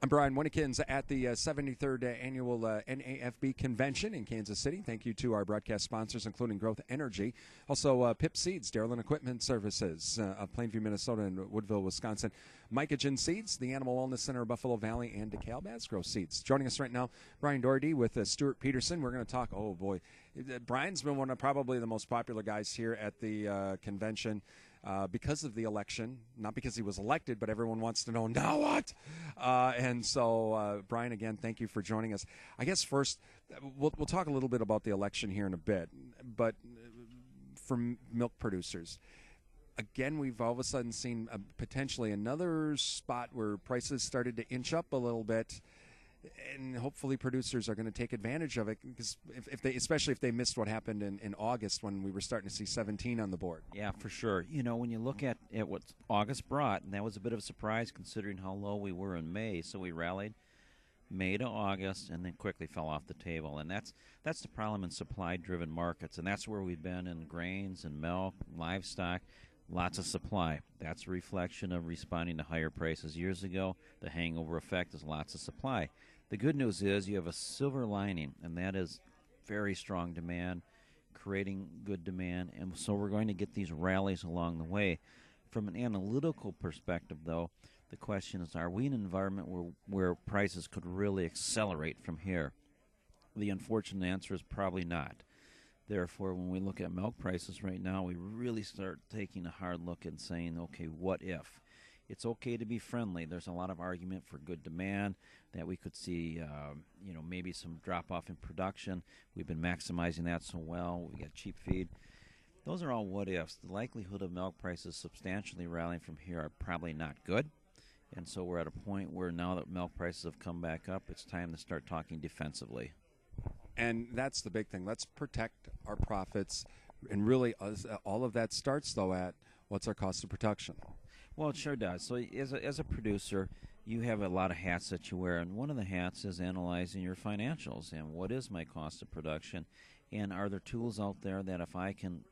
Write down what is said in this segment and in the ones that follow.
I'm Brian Winnikins at the 73rd Annual NAFB Convention in Kansas City. Thank you to our broadcast sponsors, including Growth Energy. Also, Pip Seeds, Darylin Equipment Services of Plainview, Minnesota, and Woodville, Wisconsin. Mycogen Seeds, the Animal Wellness Center of Buffalo Valley, and DeKalb Asgrow Seeds. Joining us right now, Brian Doherty with Stewart Peterson. We're going to talk, oh boy, Brian's been one of probably the most popular guys here at the convention. Because of the election, not because he was elected, but everyone wants to know, now what? And so, Brian, again, thank you for joining us. I guess first, we'll talk a little bit about the election here in a bit, but for milk producers, again, we've all of a sudden seen potentially another spot where prices started to inch up a little bit. And hopefully producers are going to take advantage of it, because especially if they missed what happened in August when we were starting to see 17 on the board. Yeah, for sure. You know, when you look at what August brought, and that was a bit of a surprise considering how low we were in May, so we rallied May to August and then quickly fell off the table. And that's the problem in supply-driven markets, and that's where we've been in grains and milk, livestock. Lots of supply. That's a reflection of responding to higher prices years ago. The hangover effect is lots of supply. The good news is you have a silver lining, and that is very strong demand, creating good demand, and so we're going to get these rallies along the way. From an analytical perspective, though, the question is, are we in an environment where prices could really accelerate from here? The unfortunate answer is probably not. Therefore, when we look at milk prices right now, we really start taking a hard look and saying, okay, what if? It's okay to be friendly. There's a lot of argument for good demand, that we could see, maybe some drop-off in production. We've been maximizing that so well. We got cheap feed. Those are all what ifs. The likelihood of milk prices substantially rallying from here are probably not good. And so we're at a point where now that milk prices have come back up, it's time to start talking defensively. And that's the big thing. Let's protect our profits. And really, all of that starts, though, at what's our cost of production? Well, it sure does. So as a producer, you have a lot of hats that you wear, and one of the hats is analyzing your financials and what is my cost of production, and are there tools out there that if I can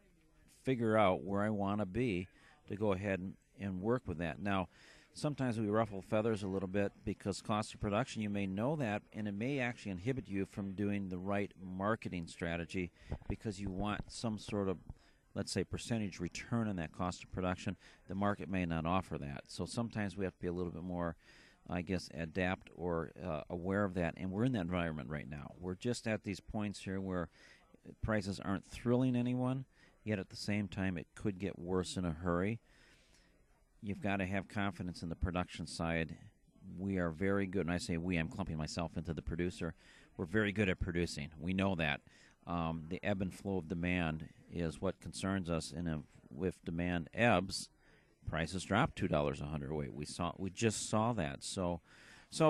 figure out where I want to be, to go ahead and work with that. Now, sometimes we ruffle feathers a little bit because cost of production, you may know that, and it may actually inhibit you from doing the right marketing strategy because you want some sort of, let's say, percentage return on that cost of production. The market may not offer that. So sometimes we have to be a little bit more, I guess, adapt or aware of that. And we're in that environment right now. We're just at these points here where prices aren't thrilling anyone, yet at the same time it could get worse in a hurry. You've got to have confidence in the production side. We are very good, and I say we, I'm clumping myself into the producer. We're very good at producing. We know that. The ebb and flow of demand is what concerns us, and if demand ebbs, prices drop $2 a hundredweight. We just saw that. So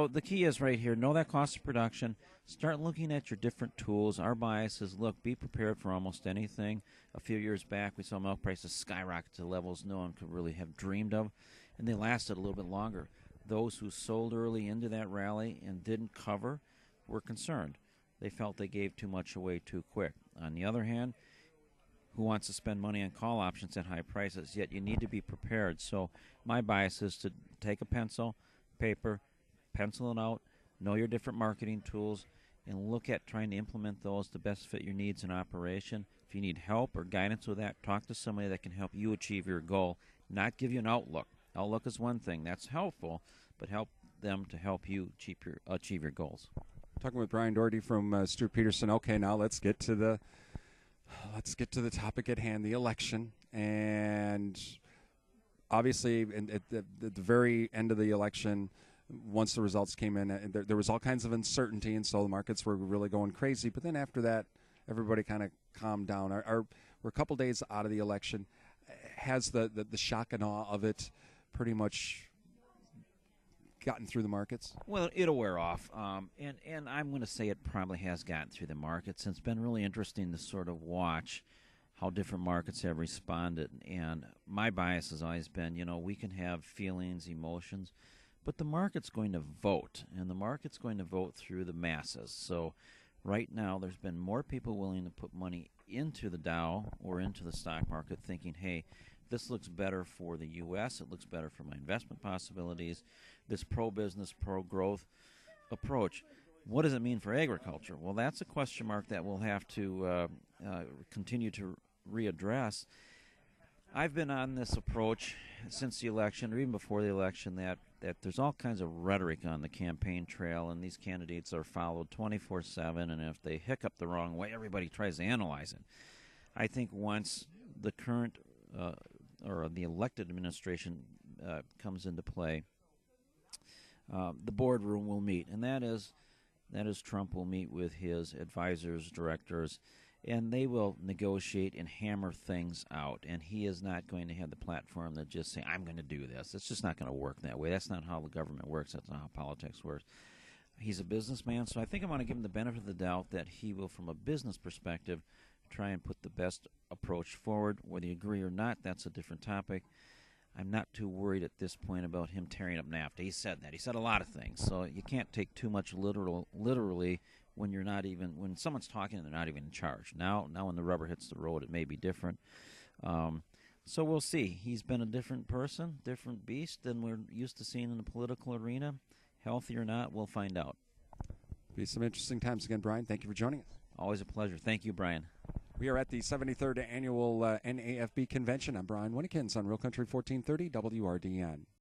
the key is right here, know that cost of production. Start looking at your different tools. Our bias is, look, be prepared for almost anything. A few years back, we saw milk prices skyrocket to levels no one could really have dreamed of, and they lasted a little bit longer. Those who sold early into that rally and didn't cover were concerned. They felt they gave too much away too quick. On the other hand, who wants to spend money on call options at high prices? Yet you need to be prepared. So my bias is to take a pencil, paper, pencil it out, know your different marketing tools, and look at trying to implement those to best fit your needs in operation. If you need help or guidance with that, talk to somebody that can help you achieve your goal, not give you an outlook. Outlook is one thing. That's helpful, but help them to help you achieve your goals. Talking with Brian Doherty from Stewart Peterson. Okay, now let's get to the topic at hand, the election. And obviously, at the very end of the election, once the results came in, there was all kinds of uncertainty, and so the markets were really going crazy. But then after that, everybody kind of calmed down. We're a couple days out of the election. Has the shock and awe of it pretty much gotten through the markets? Well, it'll wear off, and I'm going to say it probably has gotten through the markets. It's been really interesting to sort of watch how different markets have responded, and my bias has always been, we can have feelings, emotions, but the market's going to vote, and the market's going to vote through the masses. So right now there's been more people willing to put money into the Dow or into the stock market thinking, hey, this looks better for the U.S., it looks better for my investment possibilities, this pro-business, pro-growth approach. What does it mean for agriculture? Well, that's a question mark that we'll have to continue to readdress. I've been on this approach since the election, or even before the election, that there's all kinds of rhetoric on the campaign trail, and these candidates are followed 24/7, and if they hiccup the wrong way, everybody tries to analyze it. I think once the current or the elected administration comes into play, the boardroom will meet, and that is Trump will meet with his advisors, directors, and they will negotiate and hammer things out. And he is not going to have the platform that just say, I'm going to do this. It's just not going to work that way. That's not how the government works. That's not how politics works. He's a businessman, so I think I want to give him the benefit of the doubt that he will, from a business perspective, try and put the best approach forward. Whether you agree or not, that's a different topic. I'm not too worried at this point about him tearing up NAFTA. He said that. He said a lot of things. So you can't take too much literally when you're not even, when someone's talking and they're not even in charge. Now when the rubber hits the road, it may be different. So we'll see. He's been a different person, different beast than we're used to seeing in the political arena. Healthy or not, we'll find out. Be some interesting times again, Brian. Thank you for joining us. Always a pleasure. Thank you, Brian. We are at the 73rd Annual NAFB Convention. I'm Brian Winnikins on Real Country 1430 WRDN.